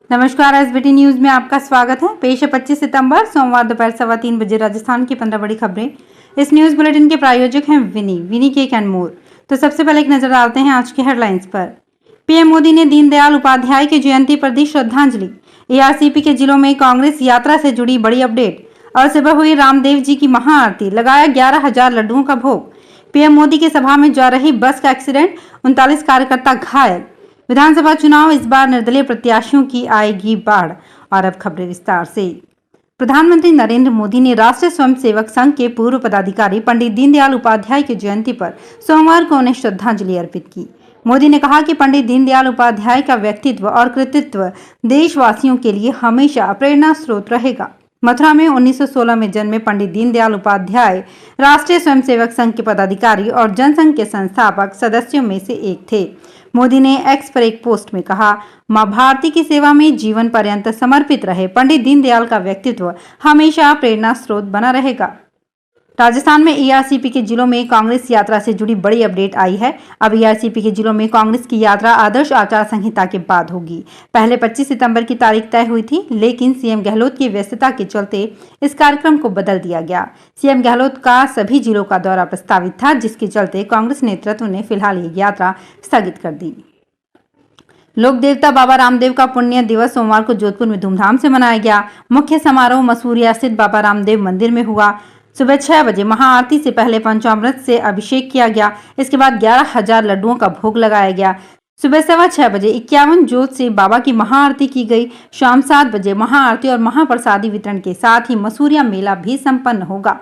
नमस्कार, SBT news में आपका स्वागत है। पेश है 25 सितंबर सोमवार दोपहर 3:15 बजे राजस्थान की 15 बड़ी खबरें। इस न्यूज बुलेटिन के प्रायोजक हैं विनी केक एंड मोर। तो सबसे पहले एक नजर डालते हैं आज के हेडलाइंस पर। पीएम मोदी ने दीनदयाल उपाध्याय की जयंती पर दी श्रद्धांजलि। एआरसीपी के जिलों में कांग्रेस यात्रा से जुड़ी बड़ी अपडेट। और सुबह हुई रामदेव जी की महाआरती, लगाया 11,000 लड्डुओं का भोग। पीएम मोदी की सभा में जा रही बस का एक्सीडेंट, 39 कार्यकर्ता घायल। विधानसभा चुनाव, इस बार निर्दलीय प्रत्याशियों की आएगी बाढ़। और अब खबरें विस्तार से। प्रधानमंत्री नरेंद्र मोदी ने राष्ट्रीय स्वयंसेवक संघ के पूर्व पदाधिकारी पंडित दीनदयाल उपाध्याय की जयंती पर सोमवार को उन्हें श्रद्धांजलि अर्पित की। मोदी ने कहा कि पंडित दीनदयाल उपाध्याय का व्यक्तित्व और कृतित्व देशवासियों के लिए हमेशा प्रेरणा स्रोत रहेगा। मथुरा में 1916 में जन्मे पंडित दीनदयाल उपाध्याय राष्ट्रीय स्वयंसेवक संघ के पदाधिकारी और जनसंघ के संस्थापक सदस्यों में से एक थे। मोदी ने एक्स पर एक पोस्ट में कहा, मां भारती की सेवा में जीवन पर्यंत समर्पित रहे पंडित दीनदयाल का व्यक्तित्व हमेशा प्रेरणा स्रोत बना रहेगा। राजस्थान में एआरसीपी के जिलों में कांग्रेस यात्रा से जुड़ी बड़ी अपडेट आई है। अब एआरसीपी के जिलों में कांग्रेस की यात्रा आदर्श आचार संहिता के बाद होगी। पहले 25 सितंबर की तारीख तय हुई थी, लेकिन सीएम गहलोत की व्यस्तता के चलते इस कार्यक्रम को बदल दिया गया। सीएम गहलोत का सभी जिलों का दौरा प्रस्तावित था, जिसके चलते कांग्रेस नेतृत्व ने फिलहाल ये यात्रा स्थगित कर दी। लोक देवता बाबा रामदेव का पुण्य दिवस सोमवार को जोधपुर में धूमधाम से मनाया गया। मुख्य समारोह मसूरिया स्थित बाबा रामदेव मंदिर में हुआ। सुबह 6 बजे महाआरती से पहले पंचामृत से अभिषेक किया गया। इसके बाद 11,000 लड्डुओं का भोग लगाया गया। सुबह 6:15 बजे 51 जोत से बाबा की महाआरती की गई। शाम 7 बजे महाआरती और महाप्रसादी वितरण के साथ ही मसूरिया मेला भी संपन्न होगा।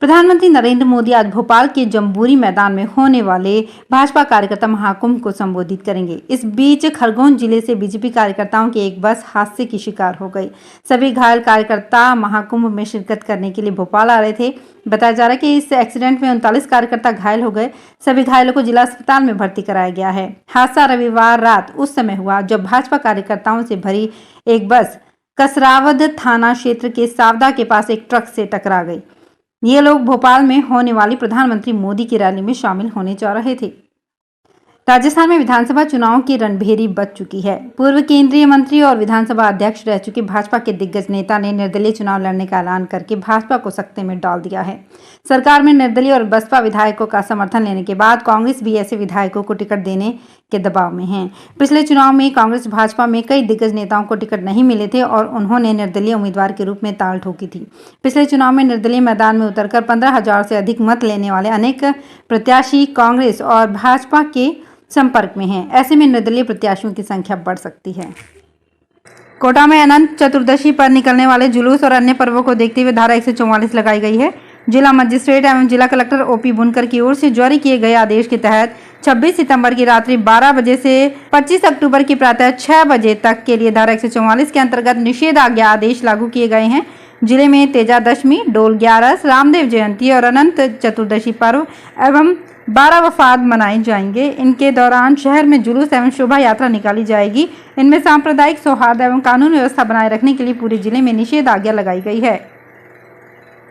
प्रधानमंत्री नरेंद्र मोदी आज भोपाल के जम्बूरी मैदान में होने वाले भाजपा कार्यकर्ता महाकुंभ को संबोधित करेंगे। इस बीच खरगोन जिले से बीजेपी कार्यकर्ताओं की एक बस हादसे की शिकार हो गई। सभी घायल कार्यकर्ता महाकुंभ में शिरकत करने के लिए भोपाल आ रहे थे। बताया जा रहा है कि इस एक्सीडेंट में 39 कार्यकर्ता घायल हो गए। सभी घायलों को जिला अस्पताल में भर्ती कराया गया है। हादसा रविवार रात उस समय हुआ जब भाजपा कार्यकर्ताओं से भरी एक बस कसरावद थाना क्षेत्र के सावदा के पास एक ट्रक से टकरा गई। ये लोग भोपाल में होने वाली प्रधानमंत्री मोदी की रैली में शामिल होने जा रहे थे। राजस्थान में विधानसभा चुनाव की रणभेरी बज चुकी है। पूर्व केंद्रीय मंत्री और विधानसभा अध्यक्ष रह चुके भाजपा के दिग्गज नेता ने निर्दलीय चुनाव लड़ने का ऐलान करके भाजपा को सकते में डाल दिया है। सरकार में निर्दलीय और बसपा विधायकों का समर्थन लेने के बाद कांग्रेस भी ऐसे विधायकों को टिकट देने के दबाव में है। पिछले चुनाव में कांग्रेस भाजपा में कई दिग्गज नेताओं को टिकट नहीं मिले थे और उन्होंने निर्दलीय उम्मीदवार के रूप में ताल ठोकी थी। पिछले चुनाव में निर्दलीय मैदान में उतरकर 15,000 से अधिक मत लेने वाले अनेक प्रत्याशी कांग्रेस और भाजपा के संपर्क में हैं। ऐसे में निर्दलीय प्रत्याशियों की संख्या बढ़ सकती है। कोटा में अनंत चतुर्दशी पर निकलने वाले जुलूस और अन्य पर्वों को देखते हुए धारा 144 लगाई गई है। जिला मजिस्ट्रेट एवं जिला कलेक्टर ओपी बुनकर की ओर से जारी किए गए आदेश के तहत 26 सितंबर की रात्रि 12 बजे से 25 अक्टूबर की प्रातः 6 बजे तक के लिए धारा 144 के अंतर्गत निषेधाज्ञा आदेश लागू किए गए हैं। जिले में तेजा दशमी, डोल 11, रामदेव जयंती और अनंत चतुर्दशी पर्व एवं 12 वफात मनाए जाएंगे। इनके दौरान शहर में जुलूस एवं शोभा यात्रा निकाली जाएगी। इनमें सांप्रदायिक सौहार्द एवं कानून व्यवस्था बनाए रखने के लिए पूरे जिले में निषेधाज्ञा लगाई गई है।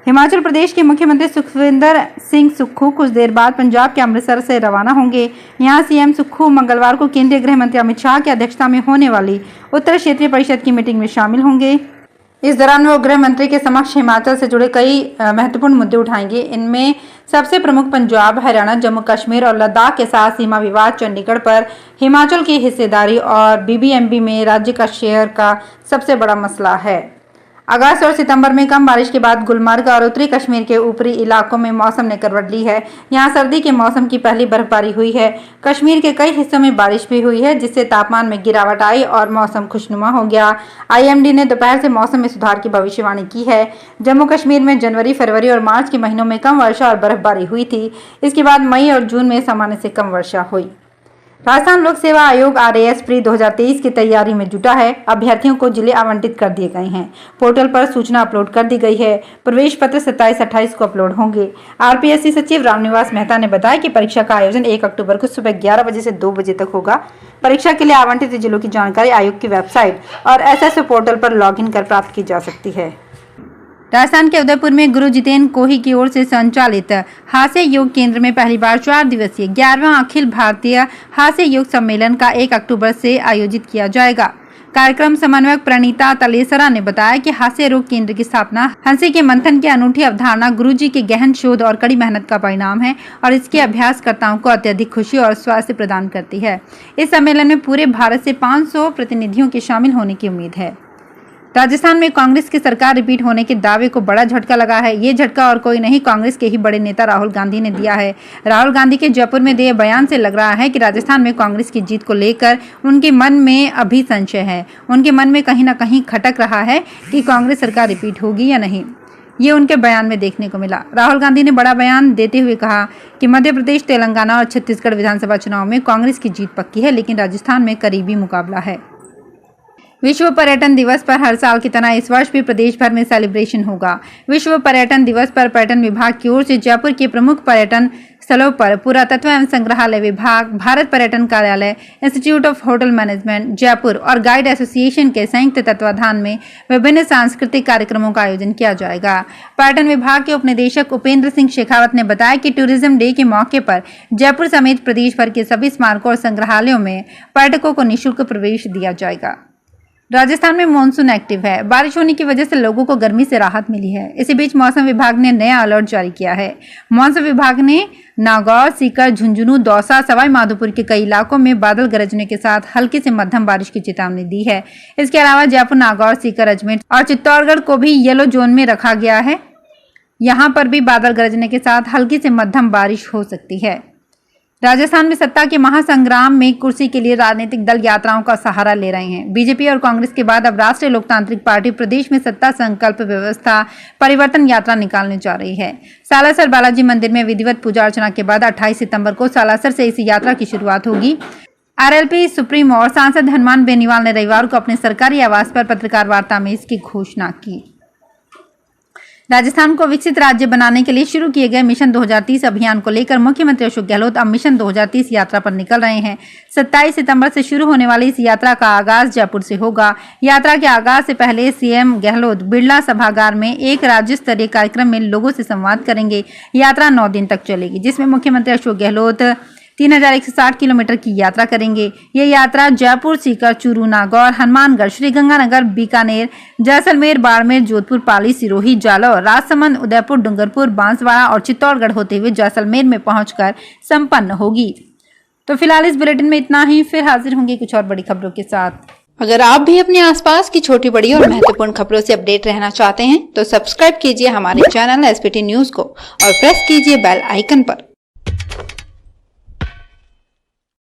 हिमाचल प्रदेश के मुख्यमंत्री सुखविंदर सिंह सुक्खू कुछ देर बाद पंजाब के अमृतसर से रवाना होंगे। यहां सीएम सुक्खू मंगलवार को केंद्रीय गृह मंत्री अमित शाह की अध्यक्षता में होने वाली उत्तर क्षेत्रीय परिषद की मीटिंग में शामिल होंगे। इस दौरान वो गृह मंत्री के समक्ष हिमाचल से जुड़े कई महत्वपूर्ण मुद्दे उठाएंगे। इनमें सबसे प्रमुख पंजाब, हरियाणा, जम्मू कश्मीर और लद्दाख के साथ सीमा विवाद, चंडीगढ़ पर हिमाचल की हिस्सेदारी और बीबीएमबी में राज्य का शेयर का सबसे बड़ा मसला है। अगस्त और सितंबर में कम बारिश के बाद गुलमर्ग और उत्तरी कश्मीर के ऊपरी इलाकों में मौसम ने करवट ली है। यहां सर्दी के मौसम की पहली बर्फबारी हुई है। कश्मीर के कई हिस्सों में बारिश भी हुई है, जिससे तापमान में गिरावट आई और मौसम खुशनुमा हो गया। आईएमडी ने दोपहर से मौसम में सुधार की भविष्यवाणी की है। जम्मू कश्मीर में जनवरी, फरवरी और मार्च के महीनों में कम वर्षा और बर्फबारी हुई थी। इसके बाद मई और जून में सामान्य से कम वर्षा हुई। राजस्थान लोक सेवा आयोग आरएएस प्री 2023 की तैयारी में जुटा है। अभ्यर्थियों को जिले आवंटित कर दिए गए हैं। पोर्टल पर सूचना अपलोड कर दी गई है। प्रवेश पत्र 27-28 को अपलोड होंगे। आरपीएससी सचिव रामनिवास मेहता ने बताया कि परीक्षा का आयोजन 1 अक्टूबर को सुबह 11 बजे से 2 बजे तक होगा। परीक्षा के लिए आवंटित जिलों की जानकारी आयोग की वेबसाइट और एसएसओ पोर्टल पर लॉगिन कर प्राप्त की जा सकती है। राजस्थान के उदयपुर में गुरु जितेंद्र कोही की ओर से संचालित हास्य योग केंद्र में पहली बार 4 दिवसीय 11वां अखिल भारतीय हास्य योग सम्मेलन का 1 अक्टूबर से आयोजित किया जाएगा। कार्यक्रम समन्वयक प्रणीता तलेसरा ने बताया कि हास्य रोग केंद्र की स्थापना हंसी के मंथन की अनूठी अवधारणा गुरुजी के गहन शोध और कड़ी मेहनत का परिणाम है और इसके अभ्यासकर्ताओं को अत्यधिक खुशी और स्वास्थ्य प्रदान करती है। इस सम्मेलन में पूरे भारत से 500 प्रतिनिधियों के शामिल होने की उम्मीद है। राजस्थान में कांग्रेस की सरकार रिपीट होने के दावे को बड़ा झटका लगा है। ये झटका और कोई नहीं, कांग्रेस के ही बड़े नेता राहुल गांधी ने दिया है। राहुल गांधी के जयपुर में दिए बयान से लग रहा है कि राजस्थान में कांग्रेस की जीत को लेकर उनके मन में अभी संशय है। उनके मन में कहीं ना कहीं खटक रहा है कि कांग्रेस सरकार रिपीट होगी या नहीं। ये उनके बयान में देखने को मिला। राहुल गांधी ने बड़ा बयान देते हुए कहा कि मध्य प्रदेश, तेलंगाना और छत्तीसगढ़ विधानसभा चुनाव में कांग्रेस की जीत पक्की है, लेकिन राजस्थान में करीबी मुकाबला है। विश्व पर्यटन दिवस पर हर साल की तरह इस वर्ष भी प्रदेश भर में सेलिब्रेशन होगा। विश्व पर्यटन दिवस पर पर्यटन विभाग की ओर से जयपुर के प्रमुख पर्यटन स्थलों पर पुरातत्व एवं संग्रहालय विभाग, भारत पर्यटन कार्यालय, institute of hotel management Jaipur और गाइड एसोसिएशन के संयुक्त तत्वाधान में विभिन्न सांस्कृतिक कार्यक्रमों का आयोजन किया जाएगा। पर्यटन विभाग के उपनिदेशक उपेंद्र सिंह शेखावत ने बताया कि टूरिज्म डे के मौके पर जयपुर समेत प्रदेश भर के सभी स्मारकों और संग्रहालयों में पर्यटकों को निःशुल्क प्रवेश दिया जाएगा। राजस्थान में मानसून एक्टिव है। बारिश होने की वजह से लोगों को गर्मी से राहत मिली है। इसी बीच मौसम विभाग ने नया अलर्ट जारी किया है। मौसम विभाग ने नागौर, सीकर, झुंझुनू, दौसा, सवाई माधोपुर के कई इलाकों में बादल गरजने के साथ हल्की से मध्यम बारिश की चेतावनी दी है। इसके अलावा जयपुर, नागौर, सीकर, अजमेर और चित्तौड़गढ़ को भी येलो जोन में रखा गया है। यहाँ पर भी बादल गरजने के साथ हल्की से मध्यम बारिश हो सकती है। राजस्थान में सत्ता के महासंग्राम में कुर्सी के लिए राजनीतिक दल यात्राओं का सहारा ले रहे हैं। बीजेपी और कांग्रेस के बाद अब राष्ट्रीय लोकतांत्रिक पार्टी प्रदेश में सत्ता संकल्प व्यवस्था परिवर्तन यात्रा निकालने जा रही है। सालासर बालाजी मंदिर में विधिवत पूजा अर्चना के बाद 28 सितंबर को सालासर से इस यात्रा की शुरुआत होगी। आरएलपी सुप्रीमो और सांसद हनुमान बेनीवाल ने रविवार को अपने सरकारी आवास पर पत्रकार वार्ता में इसकी घोषणा की। राजस्थान को विकसित राज्य बनाने के लिए शुरू किए गए मिशन 2030 अभियान को लेकर मुख्यमंत्री अशोक गहलोत अब मिशन 2030 यात्रा पर निकल रहे हैं। 27 सितंबर से शुरू होने वाली इस यात्रा का आगाज जयपुर से होगा। यात्रा के आगाज से पहले सीएम गहलोत बिरला सभागार में एक राज्य स्तरीय कार्यक्रम में लोगों से संवाद करेंगे। यात्रा 9 दिन तक चलेगी, जिसमें मुख्यमंत्री अशोक गहलोत 3160 किलोमीटर की यात्रा करेंगे। ये यात्रा जयपुर, सीकर, चूरू, नागौर, हनुमानगढ़, श्रीगंगानगर, बीकानेर, जैसलमेर, बाड़मेर, जोधपुर, पाली, सिरोही, जालौर, राजसमंद, उदयपुर, डूंगरपुर, बांसवाड़ा और चित्तौड़गढ़ होते हुए जैसलमेर में पहुंचकर संपन्न होगी। तो फिलहाल इस बुलेटिन में इतना ही। फिर हाजिर होंगे कुछ और बड़ी खबरों के साथ। अगर आप भी अपने आसपास की छोटी बड़ी और महत्वपूर्ण खबरों से अपडेट रहना चाहते हैं तो सब्सक्राइब कीजिए हमारे चैनल एसपीटी न्यूज को और प्रेस कीजिए बेल आइकन पर।